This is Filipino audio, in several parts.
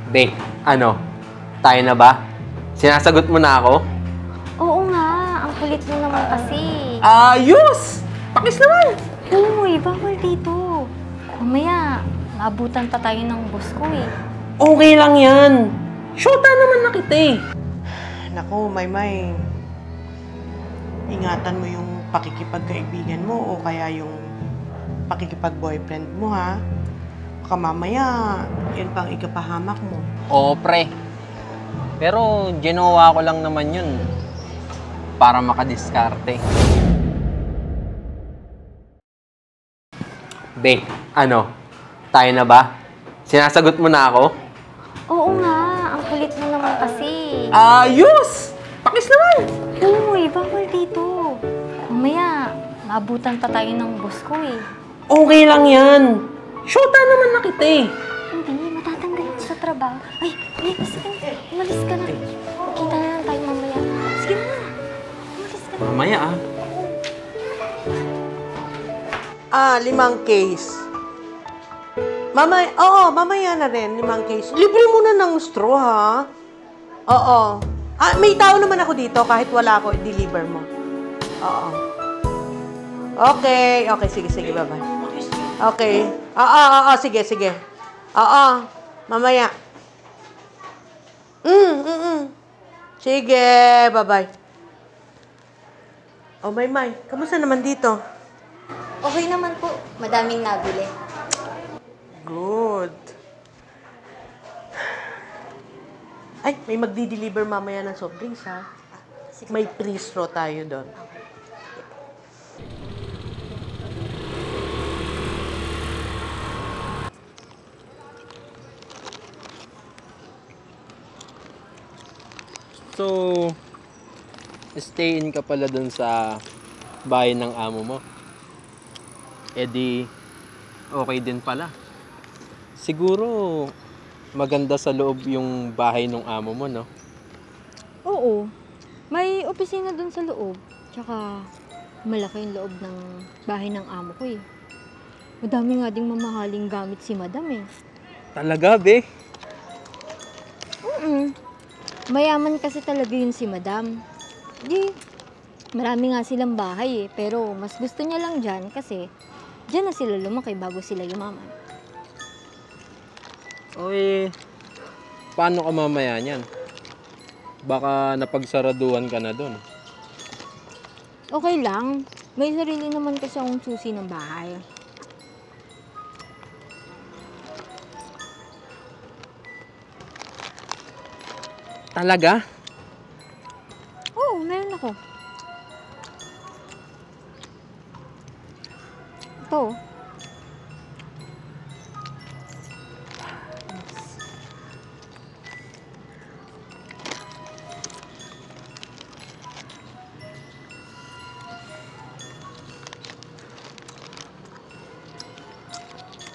Be, ano? Tayo na ba? Sinasagot mo na ako? Oo nga, ang kulit mo naman kasi. Ayos! Pakis naman! Uy, bawal dito. Mamaya, maabutan pa tayo ng boss ko eh. Okay lang yan. Shota naman na kita eh. Naku, Maymay. Ingatan mo yung pakikipagkaibigan mo o kaya yung pakikipag-boyfriend mo, ha? Baka mamaya, yan pang ikapahamak mo. Oo, pre. Pero ginawa ko lang naman yun para makadiskarte. Be, ano? Tayo na ba? Sinasagot mo na ako? Oo nga, ang kulit mo naman kasi. Ayos! Pakis naman! Uy, bawal dito. Mamaya, maabutan pa tayo ng boss ko eh. Okay lang yan. Shota naman na kita eh. Hindi, matatanggal yun sa trabaho. Ay, sige, umalis ka na. Kita na lang tayo mamaya. Sige na, umalis ka na. Mamaya ah. 5 case. Mamaya na rin, 5 case. Libre mo na ng straw, ha? Oo. May tao naman ako dito, kahit wala ako, i-deliver mo. Oo. Okay, sige, bye-bye. Okay. Sige. Oo, mamaya. Sige, bye-bye. Oh, Maymay, kamusta naman dito? Okay naman po, madaming nabili. Good. Ay, may magdi-deliver mamaya ng soft drinks, ha? May free straw tayo doon. So, stay in ka pala dun sa bahay ng amo mo. Eh di, okay din pala. Siguro, maganda sa loob yung bahay ng amo mo, no? Oo, may opisina dun sa loob. Tsaka, malaki yung loob ng bahay ng amo ko eh. Madami nga ding mamahaling gamit si madam eh. Talaga, be? Mayaman kasi talaga yun si madam. Di, marami nga silang bahay eh. Pero mas gusto niya lang dyan kasi dyan na sila lumaki bago sila yumaman. Okay, paano ka mamaya niyan? Baka napagsaraduhan ka na dun. Okay lang. May sarili naman kasi akong susi ng bahay. Talaga? Oo, meron ako. Ito.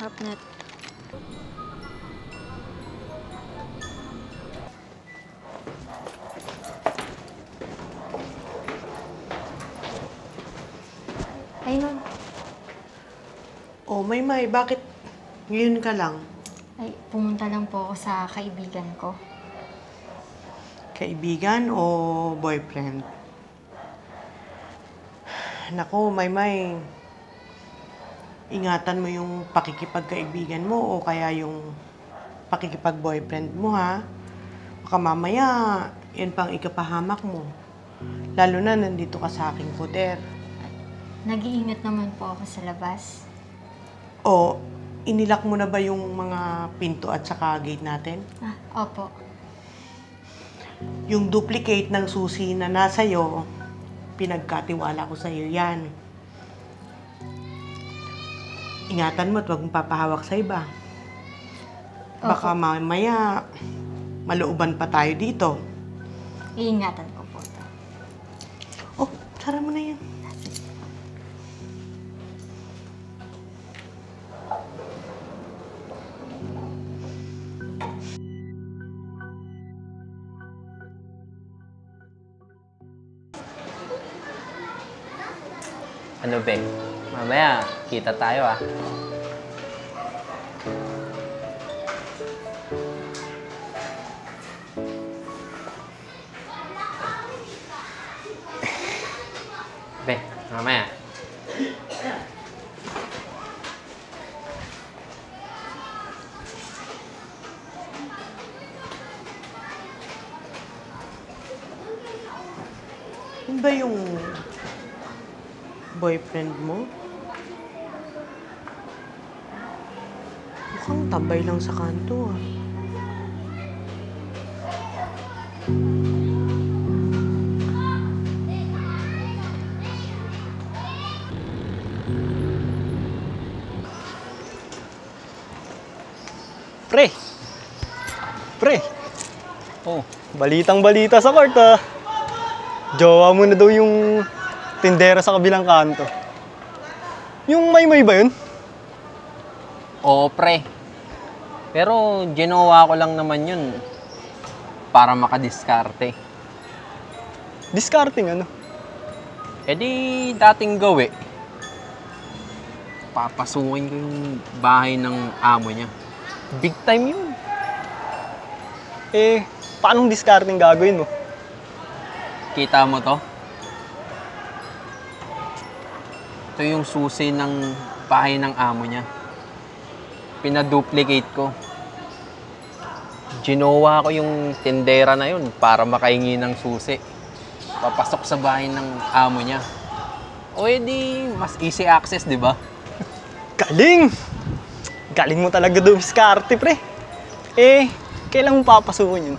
Hapnat. Ayun. Oh, Maymay, bakit ngayon ka lang? Ay, pumunta lang po ako sa kaibigan ko. Kaibigan o boyfriend? Naku, Maymay. Ingatan mo yung pakikipagkaibigan mo o kaya yung pakikipag-boyfriend mo, ha? Baka mamaya, yan pang ikapahamak mo. Lalo na nandito ka sa aking puder. Nag-iingat naman po ako sa labas. O, inilak mo na ba yung mga pinto at saka gate natin? Opo. Yung duplicate ng susi na nasa'yo, pinagkatiwala ko sa'yo yan. Ingatan mo at huwag mong papahawak sa iba. Baka mamaya, malooban pa tayo dito. Iingatan ko po ito. Oh, sara mo na yan. Ano, be? Mamaya, kita tayo ah. Pre, mamaya. Yun ba yung boyfriend mo? Mukhang tambay lang sa kanto ah. Pre! Pre! Oh, balitang-balita sa court ah. Jowa mo na daw yung tindera sa kabilang kanto. Yung may ba yun? Oo, pre. Pero ginawa ko lang naman yun para makadiskarte. Discarding ano? E di dating gawi. Papasukin ko yung bahay ng amo niya. Big time yun. Eh, paanong discarding gagawin mo? Kita mo to? Ito yung susi ng bahay ng amo niya. Pinaduplicate ko. Ginawa ko yung tindera na yun para makahingi ng susi. Papasok sa bahay ng amo niya. O edi, mas easy access, di ba? Galing! Galing mo talaga daw diskarte, pre. Eh, kailan mo papasukin yun?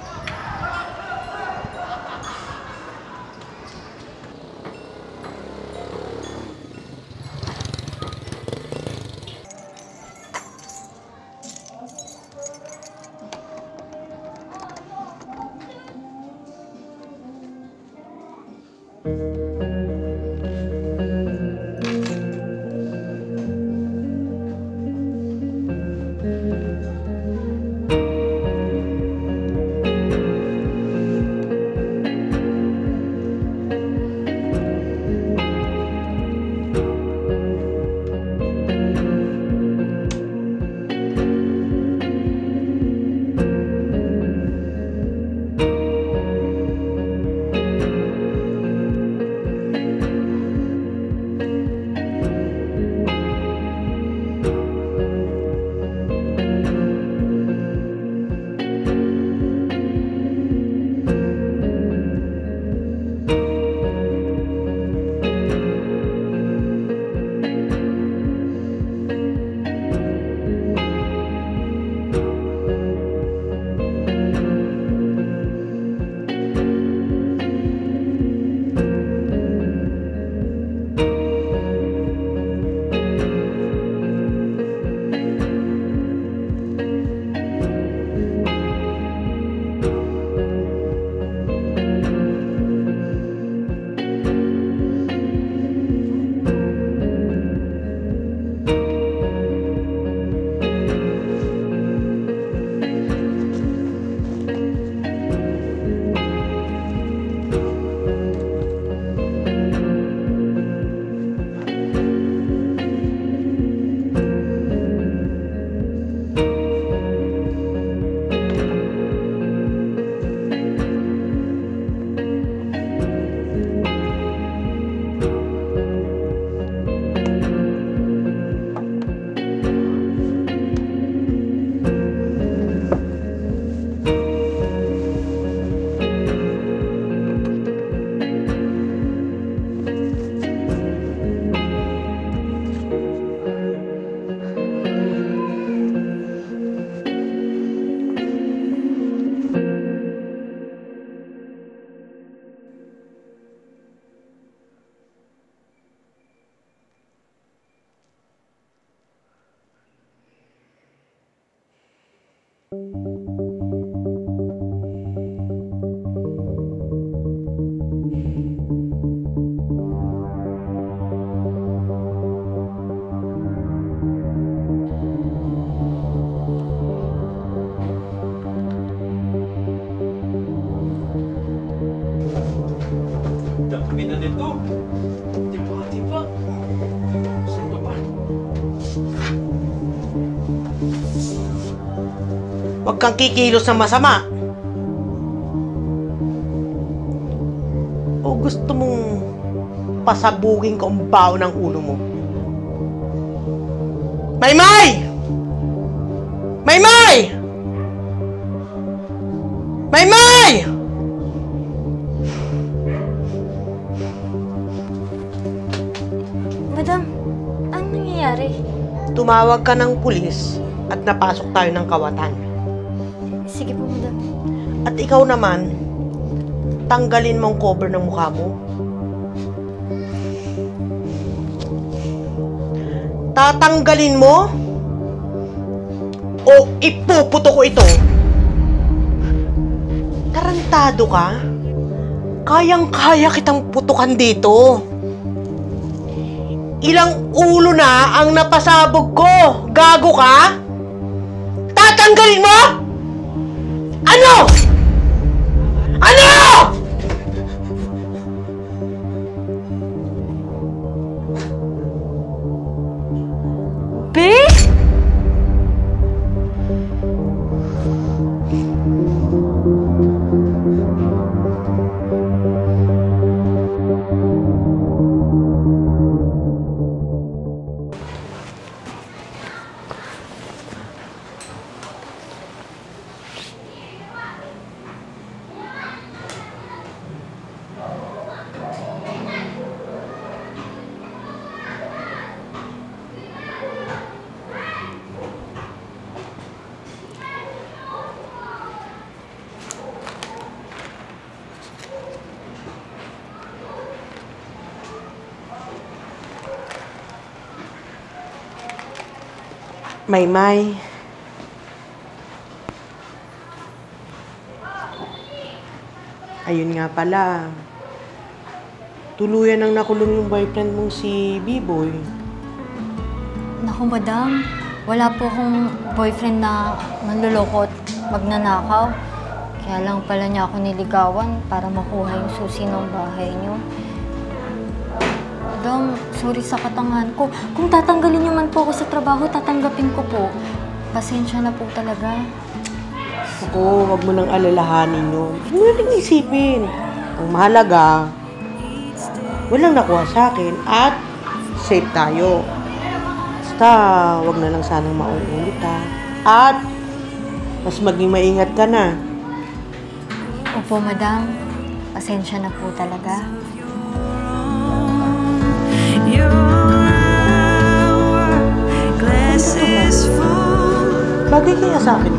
Dami na nito. Diba? Saan ka ba? Huwag kang kikilos ng masama. O gusto mong pasabugin ko ang baho ng ulo mo. Maymay! Maymay! Maymay! Madam, anong nangyayari? Tumawag ka ng pulis at napasok tayo ng kawatan. Sige po, madam. At ikaw naman, tanggalin mo ang cover ng mukha mo. Tatanggalin mo o ipuputo ko ito. Tarantado ka? Kayang-kaya kitang putukan dito. Ilang ulo na ang napasabog ko. Gago ka? Tatanggalin mo? Ano? Ano? Be? Maymay. Ayun nga pala. Tuluyan ang nakulong yung boyfriend mong si B-Boy. Naku, madam. Wala po akong boyfriend na manluloko at magnanakaw. Kaya lang pala niya ako niligawan para makuha yung susi ng bahay niyo. Madam, sorry sa katangahan ko. Kung tatanggalin niyo man po ako sa trabaho, tatanggapin ko po. Pasensya na po talaga. Ako, wag mo nang alalahanin yun. Huwag mo nang isipin. Ang mahalaga, walang nakuha sa akin at safe tayo. Basta, wag na lang sanang mauulit ha. At, mas maging maingat ka na. Opo, madam. Pasensya na po talaga. Bagay kaya sa akin.